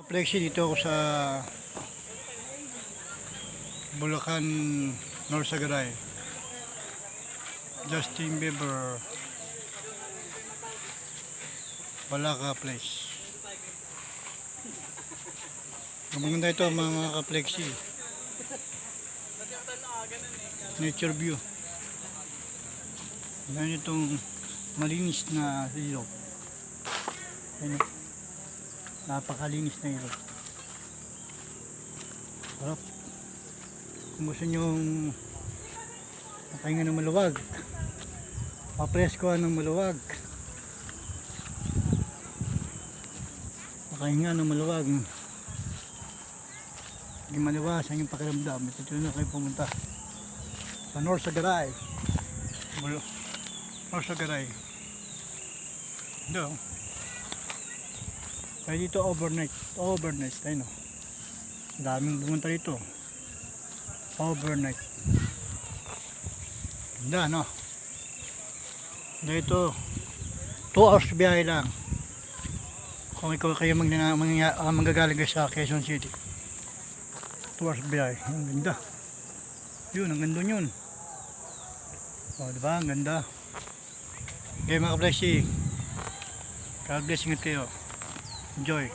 Flexi, dito ako sa Bulacan, North Sagaray. Justin Bieber Balaca Place. Maganda ito mga ka-flexi. Nature view. Ganyan itong malinis na ilog. Ayun, napakalinis na ilog. Harap. Kung gusto nyong makahinga ng maluwag, papreskohan ng maluwag, makahinga ng maluwag, hindi maliwasan yung pakiramdam, ito na kayo pumunta sa North Sagaray. North Sagaray doon. Kaya dito overnight tayo, no? Daming pumunta dito overnight. Ganda, no? Dito 2 hours biyahe lang kung ikaw kayo manggagaling sa Quezon City. 2 hours biyahe. Ang ganda yun, ang ganda yun. O diba, ang ganda. Okay mga ka-blessing, God bless, ingat kayo, enjoy.